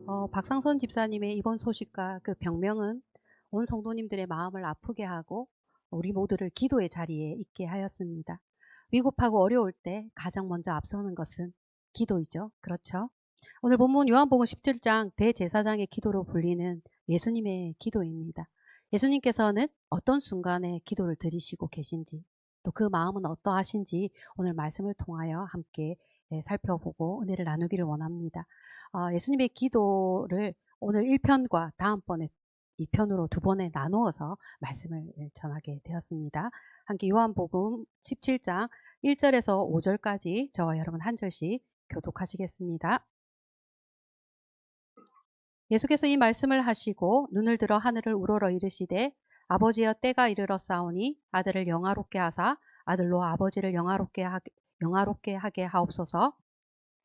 박상선 집사님의 이번 소식과 그 병명은 온 성도님들의 마음을 아프게 하고 우리 모두를 기도의 자리에 있게 하였습니다. 위급하고 어려울 때 가장 먼저 앞서는 것은 기도이죠. 그렇죠? 오늘 본문 요한복음 17장 대제사장의 기도로 불리는 예수님의 기도입니다. 예수님께서는 어떤 순간에 기도를 드리시고 계신지, 또 그 마음은 어떠하신지 오늘 말씀을 통하여 함께 살펴보고 은혜를 나누기를 원합니다. 예수님의 기도를 오늘 1편과 다음번에 2편으로 두 번에 나누어서 말씀을 전하게 되었습니다. 함께 요한복음 17장 1절에서 5절까지 저와 여러분 한 절씩 교독하시겠습니다. 예수께서 이 말씀을 하시고 눈을 들어 하늘을 우러러 이르시되 아버지여 때가 이르러 싸우니 아들을 영화롭게 하사 아들로 아버지를 영화롭게 하게 하옵소서.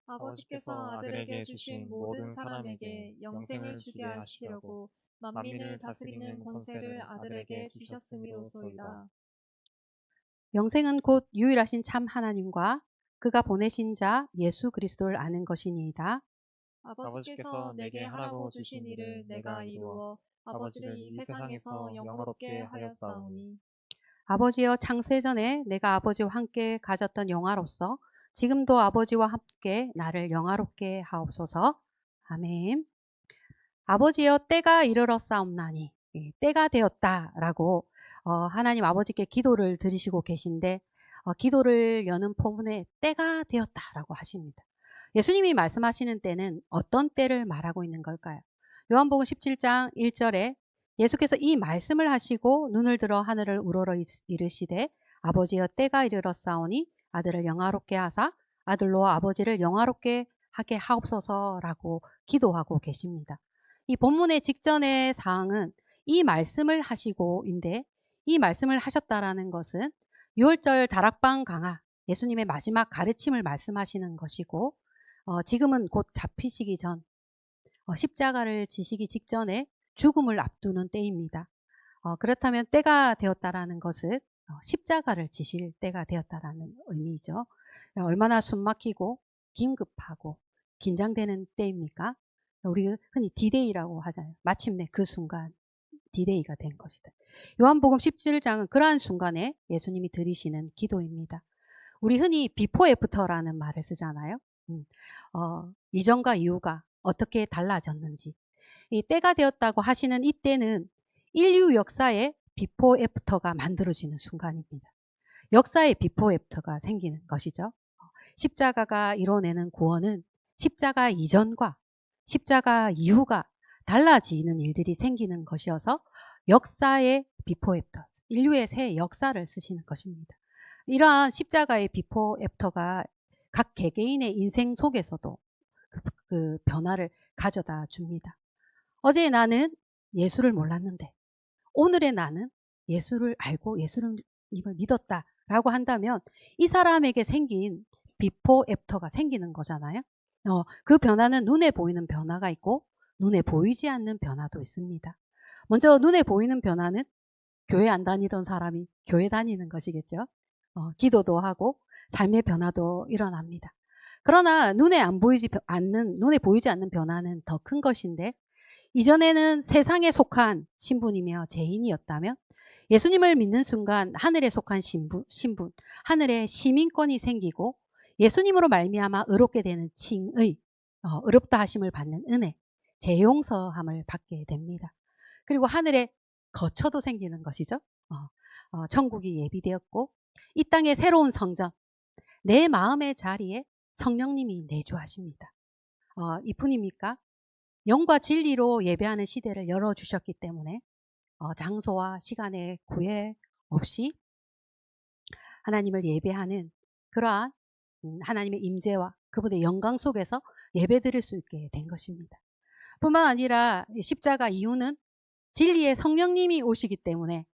아버지께서 아들에게 주신 모든 사람에게 영생을 주게 하시려고 만민을 다스리는 권세를 아들에게 주셨음이로소이다. 영생은 곧 유일하신 참 하나님과 그가 보내신 자 예수 그리스도를 아는 것이니이다. 아버지께서 내게 하라고 주신 일을 내가 이루어 아버지를 이 세상에서 영화롭게 하였사오니 아버지여 창세전에 내가 아버지와 함께 가졌던 영화로서 지금도 아버지와 함께 나를 영화롭게 하옵소서. 아멘. 아버지여 때가 이르러 싸움나니 때가 되었다라고 하나님 아버지께 기도를 드리시고 계신데 기도를 여는 포문에 때가 되었다라고 하십니다. 예수님이 말씀하시는 때는 어떤 때를 말하고 있는 걸까요? 요한복음 17장 1절에 예수께서 이 말씀을 하시고 눈을 들어 하늘을 우러러 이르시되 아버지여 때가 이르러 싸우니 아들을 영화롭게 하사 아들로 아버지를 영화롭게 하게 하옵소서라고 기도하고 계십니다. 이 본문의 직전의 사항은 이 말씀을 하시고인데 이 말씀을 하셨다라는 것은 6월절 다락방 강화 예수님의 마지막 가르침을 말씀하시는 것이고 지금은 곧 잡히시기 전 십자가를 지시기 직전에 죽음을 앞두는 때입니다. 그렇다면 때가 되었다라는 것은 십자가를 지실 때가 되었다라는 의미죠. 얼마나 숨막히고 긴급하고 긴장되는 때입니까? 우리 흔히 디데이라고 하잖아요. 마침내 그 순간 디데이가 된 것이다. 요한복음 17장은 그러한 순간에 예수님이 드리시는 기도입니다. 우리 흔히 비포 애프터라는 말을 쓰잖아요. 이전과 이후가 어떻게 달라졌는지. 이 때가 되었다고 하시는 이때는 인류 역사의 비포 애프터가 만들어지는 순간입니다. 역사의 비포 애프터가 생기는 것이죠. 십자가가 이뤄내는 구원은 십자가 이전과 십자가 이후가 달라지는 일들이 생기는 것이어서 역사의 비포 애프터, 인류의 새 역사를 쓰시는 것입니다. 이러한 십자가의 비포 애프터가 각 개개인의 인생 속에서도 그 변화를 가져다 줍니다. 어제 나는 예수를 몰랐는데 오늘의 나는 예수를 알고 예수님을 믿었다라고 한다면 이 사람에게 생긴 비포 애프터가 생기는 거잖아요. 그 변화는 눈에 보이는 변화가 있고 눈에 보이지 않는 변화도 있습니다. 먼저 눈에 보이는 변화는 교회 안 다니던 사람이 교회 다니는 것이겠죠. 기도도 하고 삶의 변화도 일어납니다. 그러나 눈에 보이지 않는 변화는 더 큰 것인데 이전에는 세상에 속한 신분이며 죄인이었다면 예수님을 믿는 순간 하늘에 속한 신분, 하늘의 시민권이 생기고 예수님으로 말미암아 의롭게 되는 칭의, 의롭다 하심을 받는 은혜, 재용서함을 받게 됩니다. 그리고 하늘에 거처도 생기는 것이죠. 천국이 예비되었고 이 땅의 새로운 성전, 내 마음의 자리에 성령님이 내주하십니다. 이뿐입니까? 영과 진리로 예배하는 시대를 열어주셨기 때문에 장소와 시간의 구애 없이 하나님을 예배하는 그러한 하나님의 임재와 그분의 영광 속에서 예배드릴 수 있게 된 것입니다. 뿐만 아니라 십자가 이유는 진리의 성령님이 오시기 때문에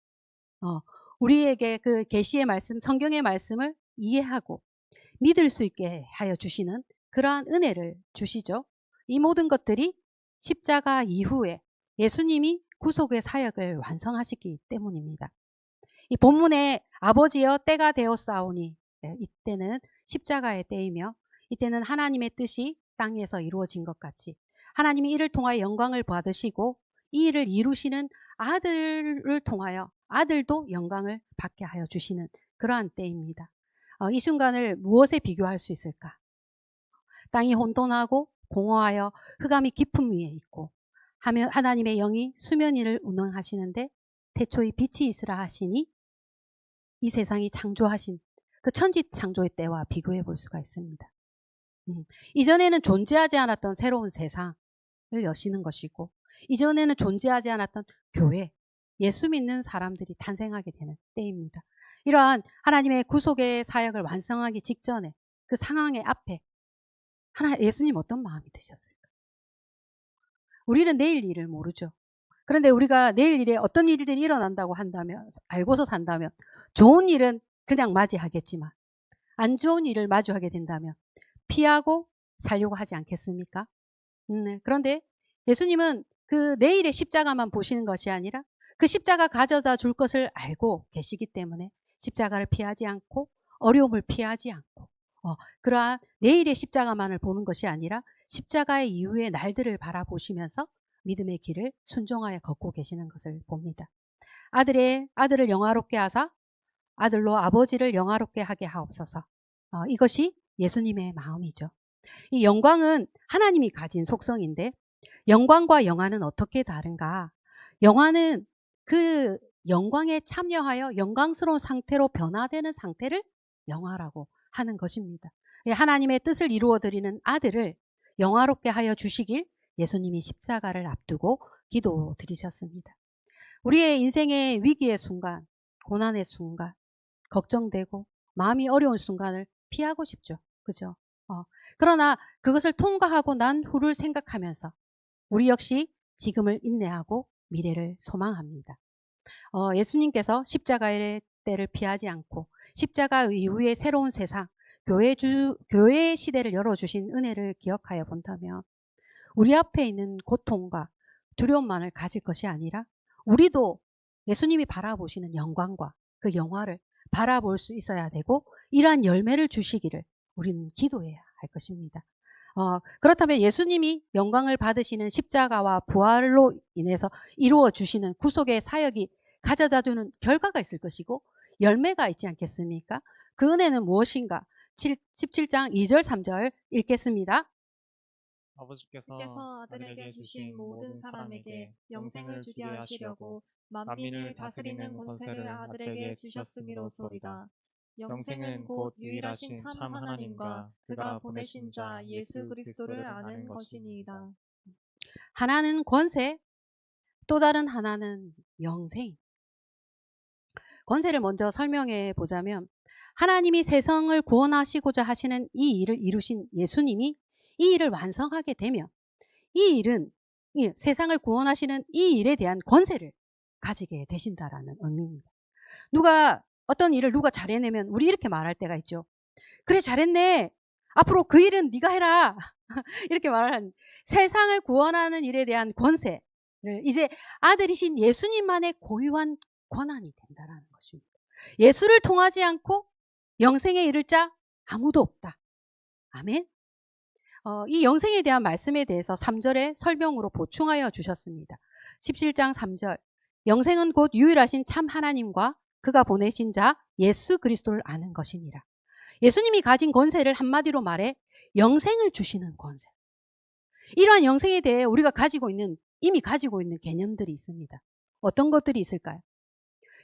우리에게 그 계시의 말씀, 성경의 말씀을 이해하고 믿을 수 있게 하여 주시는 그러한 은혜를 주시죠. 이 모든 것들이 십자가 이후에 예수님이 구속의 사역을 완성하시기 때문입니다. 이 본문에 아버지여 때가 되었사오니 이때는 십자가의 때이며 이때는 하나님의 뜻이 땅에서 이루어진 것 같이 하나님이 이를 통하여 영광을 받으시고 이 일을 이루시는 아들을 통하여 아들도 영광을 받게 하여 주시는 그러한 때입니다. 이 순간을 무엇에 비교할 수 있을까? 땅이 혼돈하고 공허하여 흑암이 깊음 위에 있고 하면 하나님의 영이 수면 위를 운행하시는데 태초에 빛이 있으라 하시니 이 세상이 창조하신 그 천지 창조의 때와 비교해 볼 수가 있습니다. 이전에는 존재하지 않았던 새로운 세상을 여시는 것이고 이전에는 존재하지 않았던 교회, 예수 믿는 사람들이 탄생하게 되는 때입니다. 이러한 하나님의 구속의 사역을 완성하기 직전에 그 상황의 앞에 예수님 어떤 마음이 드셨을까? 우리는 내일 일을 모르죠. 그런데 우리가 내일 일에 어떤 일들이 일어난다고 한다면, 알고서 산다면 좋은 일은 그냥 맞이하겠지만 안 좋은 일을 마주하게 된다면 피하고 살려고 하지 않겠습니까? 그런데 예수님은 그 내일의 십자가만 보시는 것이 아니라 그 십자가 가져다 줄 것을 알고 계시기 때문에 십자가를 피하지 않고 어려움을 피하지 않고 그러한 내일의 십자가만을 보는 것이 아니라 십자가의 이후의 날들을 바라보시면서 믿음의 길을 순종하여 걷고 계시는 것을 봅니다. 아들을 영화롭게 하사 아들로 아버지를 영화롭게 하게 하옵소서. 이것이 예수님의 마음이죠. 이 영광은 하나님이 가진 속성인데 영광과 영화는 어떻게 다른가? 영화는 그 영광에 참여하여 영광스러운 상태로 변화되는 상태를 영화라고 하는 것입니다. 하나님의 뜻을 이루어드리는 아들을 영화롭게 하여 주시길 예수님이 십자가를 앞두고 기도드리셨습니다. 우리의 인생의 위기의 순간, 고난의 순간, 걱정되고 마음이 어려운 순간을 피하고 싶죠. 그죠? 그러나 그것을 통과하고 난 후를 생각하면서 우리 역시 지금을 인내하고 미래를 소망합니다. 예수님께서 십자가의 때를 피하지 않고 십자가 이후의 새로운 세상, 교회의 시대를 열어주신 은혜를 기억하여 본다면 우리 앞에 있는 고통과 두려움만을 가질 것이 아니라 우리도 예수님이 바라보시는 영광과 그 영화를 바라볼 수 있어야 되고 이러한 열매를 주시기를 우리는 기도해야 할 것입니다. 그렇다면 예수님이 영광을 받으시는 십자가와 부활로 인해서 이루어 주시는 구속의 사역이 가져다주는 결과가 있을 것이고 열매가 있지 않겠습니까? 그 은혜는 무엇인가? 17장 2절 3절 읽겠습니다. 아버지께서 아들에게 주신 모든 사람에게 영생을 주게 하시려고 만민을 다스리는 권세를 아들에게 주셨음이로소이다. 영생은 곧 유일하신 참 하나님과 그가 보내신 자 예수 그리스도를 아는 것이니이다. 하나는 권세, 또 다른 하나는 영생. 권세를 먼저 설명해 보자면 하나님이 세상을 구원하시고자 하시는 이 일을 이루신 예수님이 이 일을 완성하게 되면 이 일은 세상을 구원하시는 이 일에 대한 권세를 가지게 되신다라는 의미입니다. 어떤 일을 누가 잘해내면 우리 이렇게 말할 때가 있죠. 그래 잘했네. 앞으로 그 일은 네가 해라. 이렇게 말하는 세상을 구원하는 일에 대한 권세를 이제 아들이신 예수님만의 고유한 권한이 된다라는 것입니다. 예수를 통하지 않고 영생에 이를 자 아무도 없다. 아멘. 이 영생에 대한 말씀에 대해서 3절에 설명으로 보충하여 주셨습니다. 17장 3절 영생은 곧 유일하신 참 하나님과 그가 보내신 자 예수 그리스도를 아는 것이니라. 예수님이 가진 권세를 한마디로 말해 영생을 주시는 권세. 이러한 영생에 대해 우리가 이미 가지고 있는 개념들이 있습니다. 어떤 것들이 있을까요?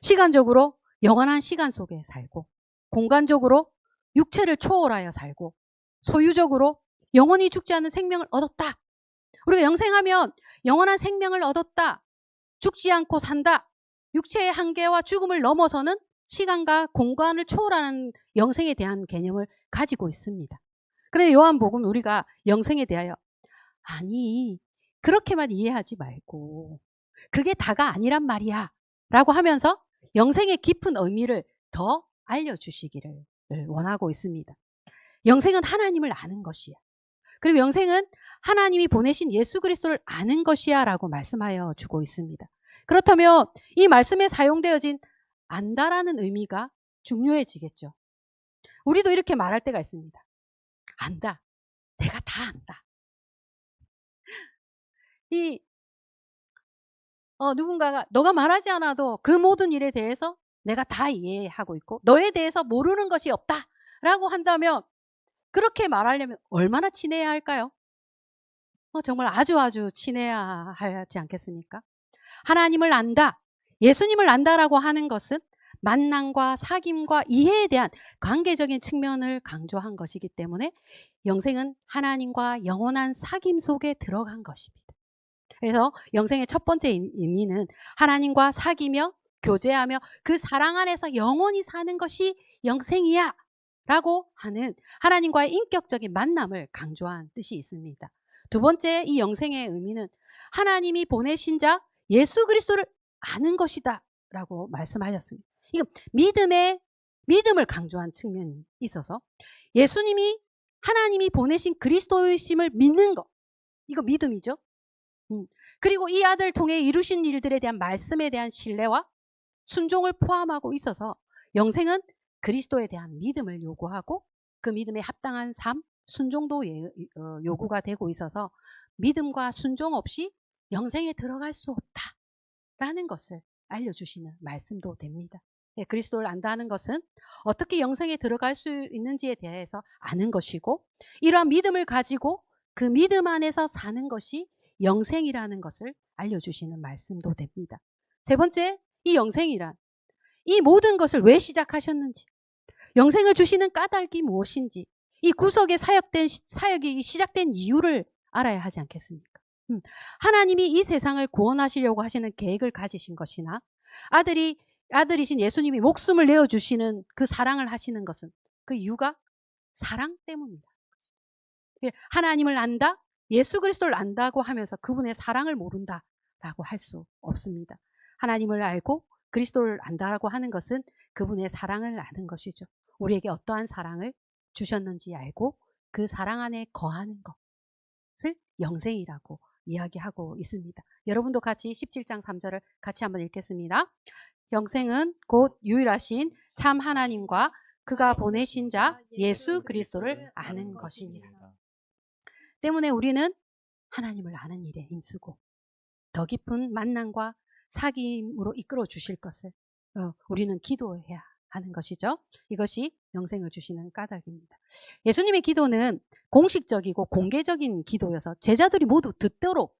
시간적으로 영원한 시간 속에 살고, 공간적으로 육체를 초월하여 살고, 소유적으로 영원히 죽지 않는 생명을 얻었다. 우리가 영생하면 영원한 생명을 얻었다. 죽지 않고 산다. 육체의 한계와 죽음을 넘어서는 시간과 공간을 초월하는 영생에 대한 개념을 가지고 있습니다. 그런데 요한복음 우리가 영생에 대하여 아니 그렇게만 이해하지 말고 그게 다가 아니란 말이야 라고 하면서 영생의 깊은 의미를 더 알려주시기를 원하고 있습니다. 영생은 하나님을 아는 것이야. 그리고 영생은 하나님이 보내신 예수 그리스도를 아는 것이야 라고 말씀하여 주고 있습니다. 그렇다면 이 말씀에 사용되어진 안다라는 의미가 중요해지겠죠. 우리도 이렇게 말할 때가 있습니다. 안다. 내가 다 안다. 이 누군가가 너가 말하지 않아도 그 모든 일에 대해서 내가 다 이해하고 있고 너에 대해서 모르는 것이 없다라고 한다면 그렇게 말하려면 얼마나 친해야 할까요? 정말 아주 친해야 하지 않겠습니까? 하나님을 안다, 예수님을 안다라고 하는 것은 만남과 사귐과 이해에 대한 관계적인 측면을 강조한 것이기 때문에 영생은 하나님과 영원한 사귐 속에 들어간 것입니다. 그래서 영생의 첫 번째 의미는 하나님과 사귀며 교제하며 그 사랑 안에서 영원히 사는 것이 영생이야 라고 하는 하나님과의 인격적인 만남을 강조한 뜻이 있습니다. 두 번째 이 영생의 의미는 하나님이 보내신 자 예수 그리스도를 아는 것이다 라고 말씀하셨습니다. 이건 믿음을 강조한 측면이 있어서 예수님이 하나님이 보내신 그리스도이심을 믿는 것, 이거 믿음이죠. 그리고 이 아들 통해 이루신 일들에 대한 말씀에 대한 신뢰와 순종을 포함하고 있어서 영생은 그리스도에 대한 믿음을 요구하고 그 믿음에 합당한 삶, 순종도 요구가 되고 있어서 믿음과 순종 없이 영생에 들어갈 수 없다라는 것을 알려주시는 말씀도 됩니다. 그리스도를 안다는 것은 어떻게 영생에 들어갈 수 있는지에 대해서 아는 것이고 이러한 믿음을 가지고 그 믿음 안에서 사는 것이 영생이라는 것을 알려주시는 말씀도 됩니다. 세 번째, 이 영생이란 이 모든 것을 왜 시작하셨는지, 영생을 주시는 까닭이 무엇인지, 이 구속의 사역이 시작된 이유를 알아야 하지 않겠습니까? 하나님이 이 세상을 구원하시려고 하시는 계획을 가지신 것이나 아들이신 예수님이 목숨을 내어주시는 그 사랑을 하시는 것은 그 이유가 사랑 때문입니다. 하나님을 안다, 예수 그리스도를 안다고 하면서 그분의 사랑을 모른다라고 할 수 없습니다. 하나님을 알고 그리스도를 안다라고 하는 것은 그분의 사랑을 아는 것이죠. 우리에게 어떠한 사랑을 주셨는지 알고 그 사랑 안에 거하는 것을 영생이라고 이야기하고 있습니다. 여러분도 같이 17장 3절을 같이 한번 읽겠습니다. 영생은 곧 유일하신 참 하나님과 그가 보내신 자 예수 그리스도를 아는 것이니라. 때문에 우리는 하나님을 아는 일에 힘쓰고 더 깊은 만남과 사귐으로 이끌어 주실 것을 우리는 기도해야 하는 것이죠. 이것이 영생을 주시는 까닭입니다. 예수님의 기도는 공식적이고 공개적인 기도여서 제자들이 모두 듣도록,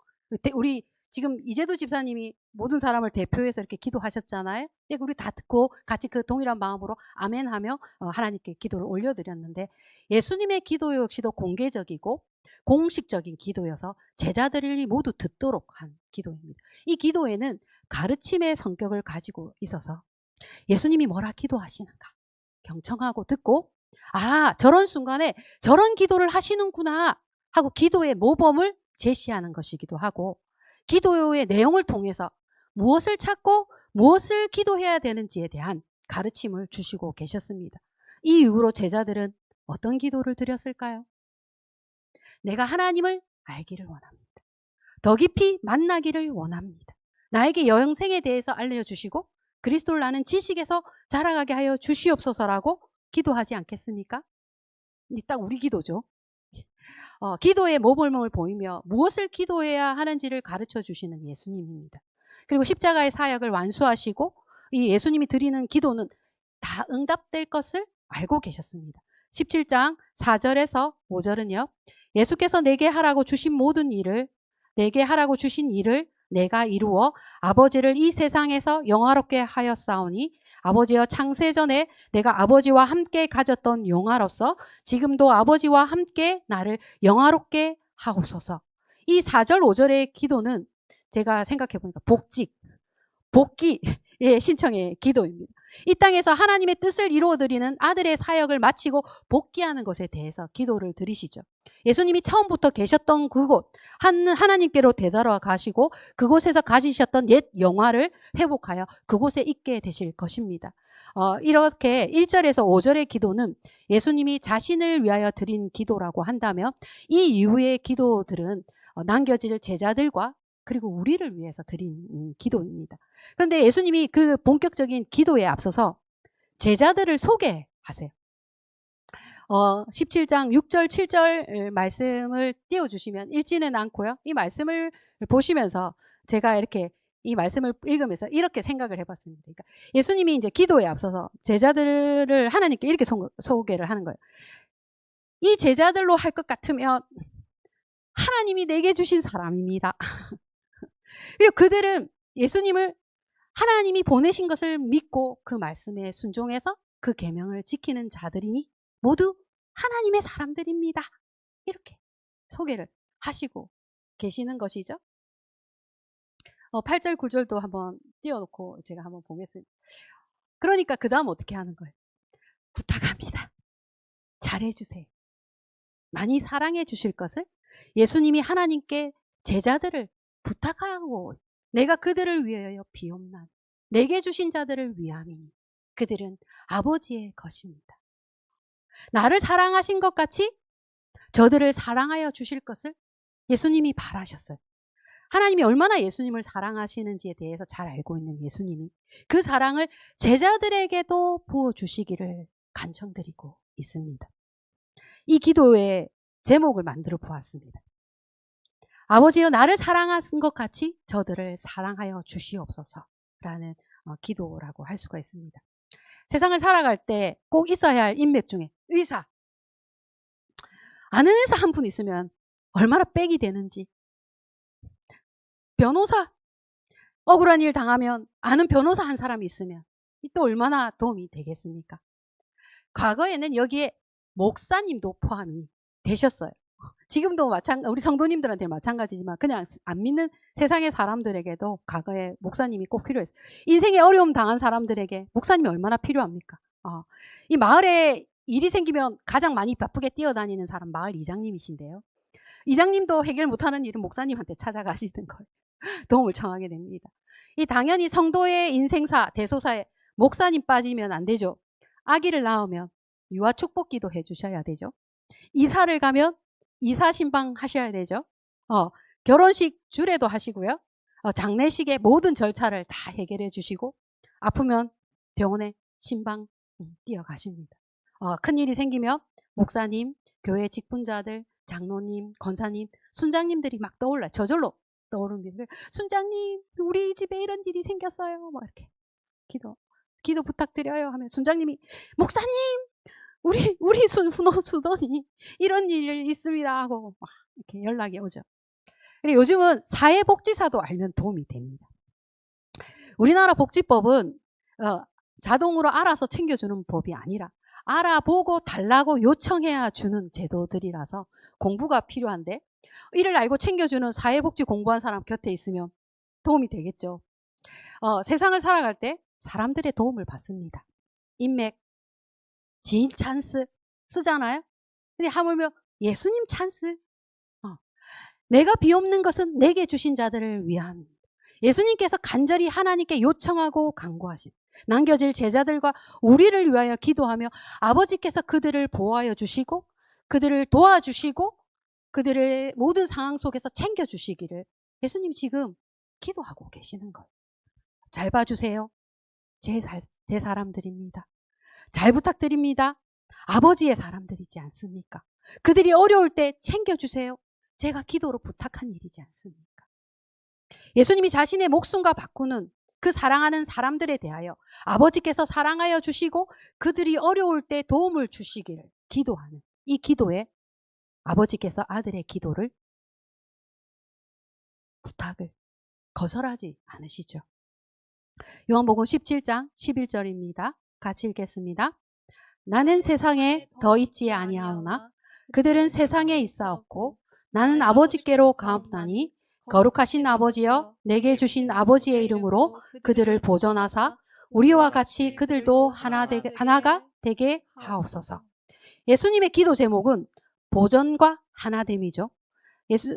우리 지금 이재도 집사님이 모든 사람을 대표해서 이렇게 기도하셨잖아요. 우리 다 듣고 같이 그 동일한 마음으로 아멘하며 하나님께 기도를 올려드렸는데 예수님의 기도 역시도 공개적이고 공식적인 기도여서 제자들이 모두 듣도록 한 기도입니다. 이 기도에는 가르침의 성격을 가지고 있어서 예수님이 뭐라 기도하시는가 경청하고 듣고 저런 순간에 저런 기도를 하시는구나 하고 기도의 모범을 제시하는 것이기도 하고 기도의 내용을 통해서 무엇을 찾고 무엇을 기도해야 되는지에 대한 가르침을 주시고 계셨습니다. 이 이후로 제자들은 어떤 기도를 드렸을까요? 내가 하나님을 알기를 원합니다. 더 깊이 만나기를 원합니다. 나에게 영생에 대해서 알려주시고 그리스도를 아는 지식에서 자라가게 하여 주시옵소서라고 기도하지 않겠습니까? 딱 우리 기도죠. 기도의 모범을 보이며 무엇을 기도해야 하는지를 가르쳐 주시는 예수님입니다. 그리고 십자가의 사역을 완수하시고 이 예수님이 드리는 기도는 다 응답될 것을 알고 계셨습니다. 17장 4절에서 5절은요. 예수께서 내게 하라고 주신 내게 하라고 주신 일을 내가 이루어 아버지를 이 세상에서 영화롭게 하였사오니 아버지여 창세전에 내가 아버지와 함께 가졌던 영화로서 지금도 아버지와 함께 나를 영화롭게 하옵소서. 이 4절 5절의 기도는 제가 생각해 보니까 복귀의 신청의 기도입니다. 이 땅에서 하나님의 뜻을 이루어드리는 아들의 사역을 마치고 복귀하는 것에 대해서 기도를 드리시죠. 예수님이 처음부터 계셨던 그곳 하나님께로 되돌아 가시고 그곳에서 가지셨던 옛 영화를 회복하여 그곳에 있게 되실 것입니다. 이렇게 1절에서 5절의 기도는 예수님이 자신을 위하여 드린 기도라고 한다면 이 이후의 기도들은 남겨질 제자들과 그리고 우리를 위해서 드린 기도입니다. 그런데 예수님이 그 본격적인 기도에 앞서서 제자들을 소개하세요. 17장 6절 7절 말씀을 띄워주시면 읽지는 않고요. 이 말씀을 보시면서 제가 이렇게 이 말씀을 읽으면서 이렇게 생각을 해봤습니다. 그러니까 예수님이 이제 기도에 앞서서 제자들을 하나님께 이렇게 소개를 하는 거예요. 이 제자들로 할 것 같으면 하나님이 내게 주신 사람입니다. 그리고 그들은 예수님을 하나님이 보내신 것을 믿고 그 말씀에 순종해서 그 계명을 지키는 자들이니 모두 하나님의 사람들입니다. 이렇게 소개를 하시고 계시는 것이죠. 8절 9절도 한번 띄워놓고 제가 한번 보겠습니다. 그러니까 그 다음 어떻게 하는 거예요? 부탁합니다. 잘해주세요. 많이 사랑해 주실 것을 예수님이 하나님께 제자들을 부탁하고 내가 그들을 위하여 비옵나니 내게 주신 자들을 위함이니 그들은 아버지의 것입니다. 나를 사랑하신 것 같이 저들을 사랑하여 주실 것을 예수님이 바라셨어요. 하나님이 얼마나 예수님을 사랑하시는지에 대해서 잘 알고 있는 예수님이 그 사랑을 제자들에게도 부어주시기를 간청드리고 있습니다. 이 기도의 제목을 만들어 보았습니다. 아버지여 나를 사랑하신 것 같이 저들을 사랑하여 주시옵소서라는 기도라고 할 수가 있습니다. 세상을 살아갈 때 꼭 있어야 할 인맥 중에 의사, 아는 의사 한 분 있으면 얼마나 빽이 되는지, 변호사, 억울한 일 당하면 아는 변호사 한 사람이 있으면 또 얼마나 도움이 되겠습니까? 과거에는 여기에 목사님도 포함이 되셨어요. 지금도 우리 성도님들한테 마찬가지지만 그냥 안 믿는 세상의 사람들에게도 과거에 목사님이 꼭 필요했어요. 인생에 어려움 당한 사람들에게 목사님이 얼마나 필요합니까? 이 마을에 일이 생기면 가장 많이 바쁘게 뛰어다니는 사람 마을 이장님이신데요. 이장님도 해결 못하는 일은 목사님한테 찾아가시는 거예요. 도움을 청하게 됩니다. 이 당연히 성도의 인생사, 대소사에 목사님 빠지면 안 되죠. 아기를 낳으면 유아 축복기도 해주셔야 되죠. 이사를 가면 이사 신방 하셔야 되죠. 결혼식 주례도 하시고요. 장례식의 모든 절차를 다 해결해 주시고 아프면 병원에 신방 뛰어가십니다. 큰일이 생기면 목사님, 교회 직분자들, 장로님, 권사님, 순장님들이 막 떠올라요. 저절로 떠오릅니다. 순장님, 우리 집에 이런 일이 생겼어요. 뭐 이렇게 기도 부탁드려요 하면 순장님이 목사님, 우리 수돈이 이런 일 있습니다 하고 막 이렇게 연락이 오죠. 그리고 요즘은 사회복지사도 알면 도움이 됩니다. 우리나라 복지법은 자동으로 알아서 챙겨주는 법이 아니라 알아보고 달라고 요청해야 주는 제도들이라서 공부가 필요한데 이를 알고 챙겨주는 사회복지 공부한 사람 곁에 있으면 도움이 되겠죠. 세상을 살아갈 때 사람들의 도움을 받습니다. 인맥, 지인 찬스 쓰잖아요. 근데 하물며 예수님 찬스. 내가 비옵는 것은 내게 주신 자들을 위함입니다. 예수님께서 간절히 하나님께 요청하고 간구하신 남겨질 제자들과 우리를 위하여 기도하며 아버지께서 그들을 보호하여 주시고 그들을 도와주시고 그들의 모든 상황 속에서 챙겨주시기를 예수님 지금 기도하고 계시는 거예요. 잘 봐주세요. 제 사람들입니다. 잘 부탁드립니다. 아버지의 사람들이지 않습니까? 그들이 어려울 때 챙겨주세요. 제가 기도로 부탁한 일이지 않습니까? 예수님이 자신의 목숨과 바꾸는 그 사랑하는 사람들에 대하여 아버지께서 사랑하여 주시고 그들이 어려울 때 도움을 주시기를 기도하는 이 기도에 아버지께서 아들의 기도를 부탁을 거절하지 않으시죠. 요한복음 17장 11절입니다. 같이 읽겠습니다. 나는 세상에 더 있지 아니하오나 그들은 세상에 있사옵고 나는 아버지께로 가옵나니 거룩하신 아버지여 내게 주신 아버지의 이름으로 그들을 보존하사 우리와 같이 그들도 하나가 되게 하옵소서. 예수님의 기도 제목은 보존과 하나됨이죠.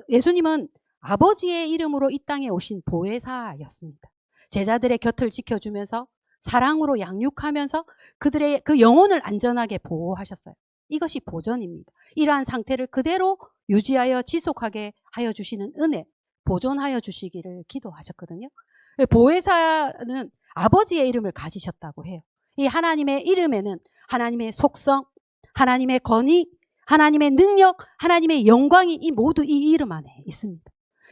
예수님은 아버지의 이름으로 이 땅에 오신 보혜사였습니다. 제자들의 곁을 지켜주면서 사랑으로 양육하면서 그들의 그 영혼을 안전하게 보호하셨어요. 이것이 보존입니다. 이러한 상태를 그대로 유지하여 지속하게 하여 주시는 은혜, 보존하여 주시기를 기도하셨거든요. 보혜사는 아버지의 이름을 가지셨다고 해요. 이 하나님의 이름에는 하나님의 속성, 하나님의 권위, 하나님의 능력, 하나님의 영광이 이 모두 이 이름 안에 있습니다.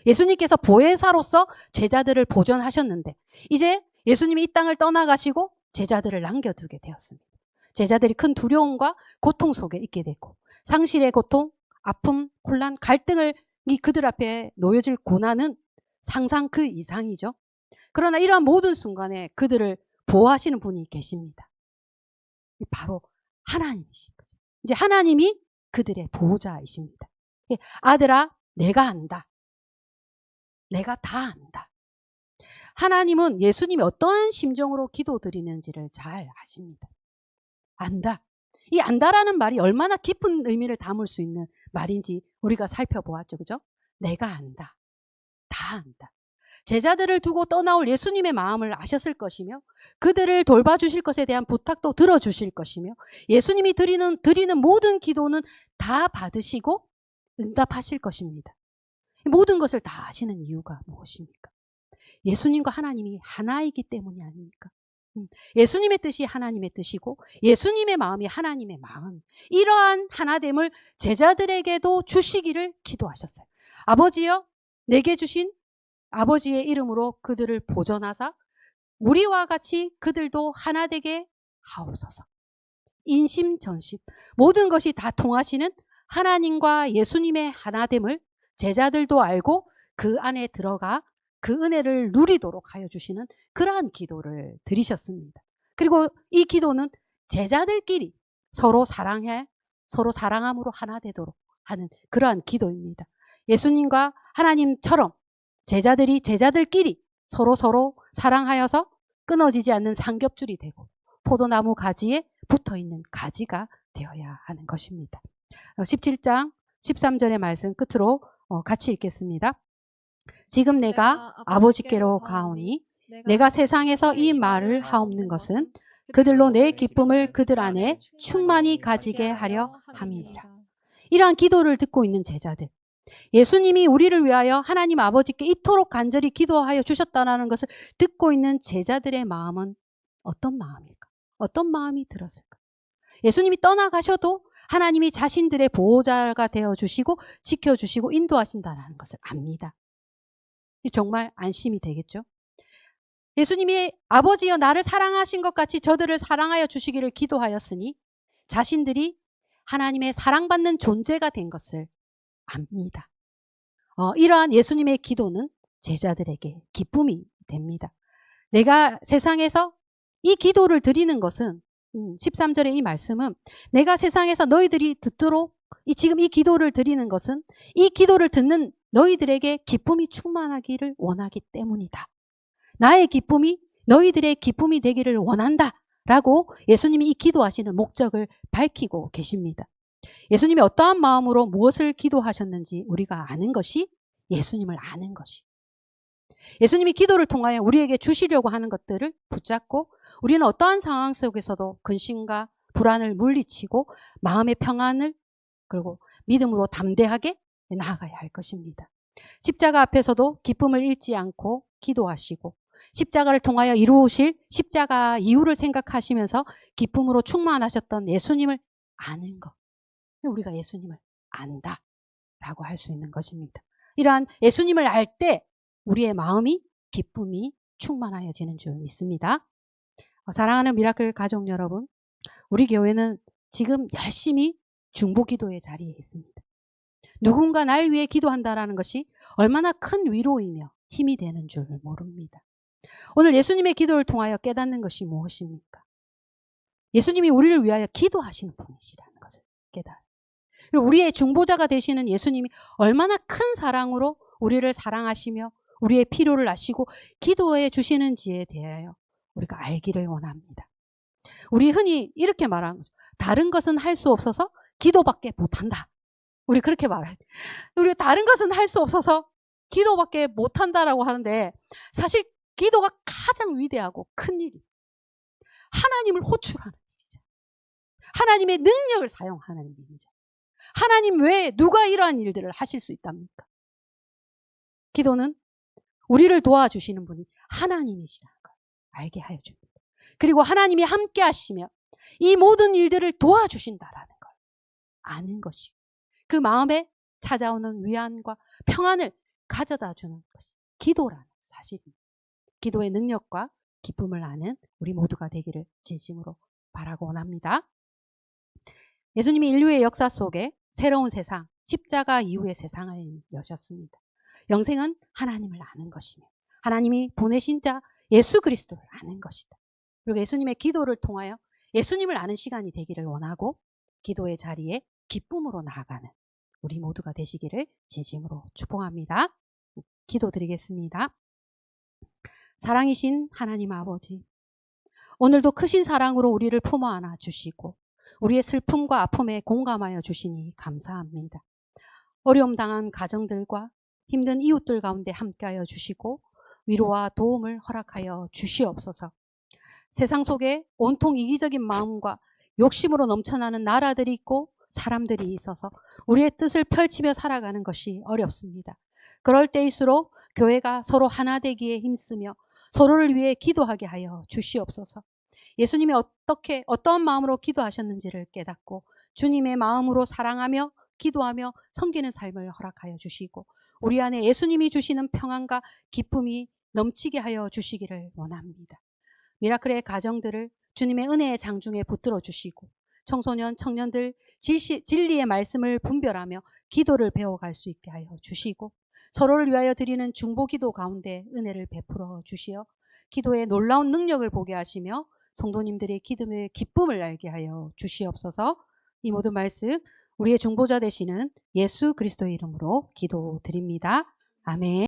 예수님께서 보혜사로서 제자들을 보존하셨는데 이제 예수님이 이 땅을 떠나가시고 제자들을 남겨두게 되었습니다. 제자들이 큰 두려움과 고통 속에 있게 되고 상실의 고통, 아픔, 혼란, 갈등을 이 그들 앞에 놓여질 고난은 상상 그 이상이죠. 그러나 이러한 모든 순간에 그들을 보호하시는 분이 계십니다. 바로 하나님이신 거죠. 이제 하나님이 그들의 보호자이십니다. 아들아, 내가 안다. 내가 다 안다. 하나님은 예수님이 어떠한 심정으로 기도드리는지를 잘 아십니다. 안다. 이 안다라는 말이 얼마나 깊은 의미를 담을 수 있는 말인지 우리가 살펴보았죠. 그죠? 내가 안다. 다 안다. 제자들을 두고 떠나올 예수님의 마음을 아셨을 것이며 그들을 돌봐주실 것에 대한 부탁도 들어주실 것이며 예수님이 드리는 모든 기도는 다 받으시고 응답하실 것입니다. 모든 것을 다 아시는 이유가 무엇입니까? 예수님과 하나님이 하나이기 때문이 아닙니까? 예수님의 뜻이 하나님의 뜻이고 예수님의 마음이 하나님의 마음. 이러한 하나됨을 제자들에게도 주시기를 기도하셨어요. 아버지여, 내게 주신 아버지의 이름으로 그들을 보존하사 우리와 같이 그들도 하나 되게 하옵소서. 인심전심 모든 것이 다 통하시는 하나님과 예수님의 하나됨을 제자들도 알고 그 안에 들어가 그 은혜를 누리도록 하여 주시는 그러한 기도를 드리셨습니다. 그리고 이 기도는 제자들끼리 서로 사랑해 서로 사랑함으로 하나 되도록 하는 그러한 기도입니다. 예수님과 하나님처럼 제자들이 제자들끼리 서로 사랑하여서 끊어지지 않는 삼겹줄이 되고 포도나무 가지에 붙어있는 가지가 되어야 하는 것입니다. 17장 13절의 말씀 끝으로 같이 읽겠습니다. 지금 내가 아버지께로 가오니 내가 세상에서 이 말을 하옵는 것은 그들로 내 기쁨을 그들 안에 충만히 가지게 하려 함이니라. 이러한 기도를 듣고 있는 제자들, 예수님이 우리를 위하여 하나님 아버지께 이토록 간절히 기도하여 주셨다는 것을 듣고 있는 제자들의 마음은 어떤 마음일까? 어떤 마음이 들었을까? 예수님이 떠나가셔도 하나님이 자신들의 보호자가 되어주시고 지켜주시고 인도하신다는 것을 압니다. 정말 안심이 되겠죠? 예수님이 아버지여 나를 사랑하신 것 같이 저들을 사랑하여 주시기를 기도하였으니 자신들이 하나님의 사랑받는 존재가 된 것을 압니다. 이러한 예수님의 기도는 제자들에게 기쁨이 됩니다. 내가 세상에서 이 기도를 드리는 것은 13절의 이 말씀은 내가 세상에서 너희들이 듣도록 지금 이 기도를 드리는 것은 이 기도를 듣는 너희들에게 기쁨이 충만하기를 원하기 때문이다. 나의 기쁨이 너희들의 기쁨이 되기를 원한다. 라고 예수님이 이 기도하시는 목적을 밝히고 계십니다. 예수님이 어떠한 마음으로 무엇을 기도하셨는지 우리가 아는 것이 예수님을 아는 것이. 예수님이 기도를 통하여 우리에게 주시려고 하는 것들을 붙잡고 우리는 어떠한 상황 속에서도 근심과 불안을 물리치고 마음의 평안을 그리고 믿음으로 담대하게 나아가야 할 것입니다. 십자가 앞에서도 기쁨을 잃지 않고 기도하시고 십자가를 통하여 이루실 십자가 이유를 생각하시면서 기쁨으로 충만하셨던 예수님을 아는 것. 우리가 예수님을 안다라고 할 수 있는 것입니다. 이러한 예수님을 알 때 우리의 마음이 기쁨이 충만하여지는 줄 믿습니다. 사랑하는 미라클 가족 여러분, 우리 교회는 지금 열심히 중보기도의 자리에 있습니다. 누군가 날 위해 기도한다는 것이 얼마나 큰 위로이며 힘이 되는 줄 모릅니다. 오늘 예수님의 기도를 통하여 깨닫는 것이 무엇입니까? 예수님이 우리를 위하여 기도하시는 분이시라는 것을 깨달아요. 그리고 우리의 중보자가 되시는 예수님이 얼마나 큰 사랑으로 우리를 사랑하시며 우리의 필요를 아시고 기도해 주시는지에 대하여 우리가 알기를 원합니다. 우리 흔히 이렇게 말하는 거죠. 다른 것은 할 수 없어서 기도밖에 못한다. 우리 그렇게 말해요. 우리가 다른 것은 할 수 없어서 기도밖에 못한다라고 하는데 사실 기도가 가장 위대하고 큰 일이 하나님을 호출하는 일이죠. 하나님의 능력을 사용하는 일이죠. 하나님 외에 누가 이러한 일들을 하실 수 있답니까? 기도는 우리를 도와주시는 분이 하나님이시라는 걸 알게 하여 줍니다. 그리고 하나님이 함께 하시며 이 모든 일들을 도와주신다라는 걸 아는 것이 그 마음에 찾아오는 위안과 평안을 가져다 주는 것이 기도라는 사실입니다. 기도의 능력과 기쁨을 아는 우리 모두가 되기를 진심으로 바라고 원합니다. 예수님이 인류의 역사 속에 새로운 세상, 십자가 이후의 세상을 여셨습니다. 영생은 하나님을 아는 것이며 하나님이 보내신 자 예수 그리스도를 아는 것이다. 그리고 예수님의 기도를 통하여 예수님을 아는 시간이 되기를 원하고 기도의 자리에 기쁨으로 나아가는 우리 모두가 되시기를 진심으로 축복합니다. 기도드리겠습니다. 사랑이신 하나님 아버지, 오늘도 크신 사랑으로 우리를 품어 안아 주시고 우리의 슬픔과 아픔에 공감하여 주시니 감사합니다. 어려움 당한 가정들과 힘든 이웃들 가운데 함께하여 주시고 위로와 도움을 허락하여 주시옵소서. 세상 속에 온통 이기적인 마음과 욕심으로 넘쳐나는 나라들이 있고 사람들이 있어서 우리의 뜻을 펼치며 살아가는 것이 어렵습니다. 그럴 때일수록 교회가 서로 하나 되기에 힘쓰며 서로를 위해 기도하게 하여 주시옵소서. 예수님이 어떠한 마음으로 기도하셨는지를 깨닫고 주님의 마음으로 사랑하며 기도하며 섬기는 삶을 허락하여 주시고 우리 안에 예수님이 주시는 평안과 기쁨이 넘치게 하여 주시기를 원합니다. 미라클의 가정들을 주님의 은혜의 장중에 붙들어 주시고 청소년, 청년들 진리의 말씀을 분별하며 기도를 배워갈 수 있게 하여 주시고 서로를 위하여 드리는 중보기도 가운데 은혜를 베풀어 주시어 기도의 놀라운 능력을 보게 하시며 성도님들의 기도의 기쁨을 알게 하여 주시옵소서. 이 모든 말씀 우리의 중보자 되시는 예수 그리스도의 이름으로 기도드립니다. 아멘.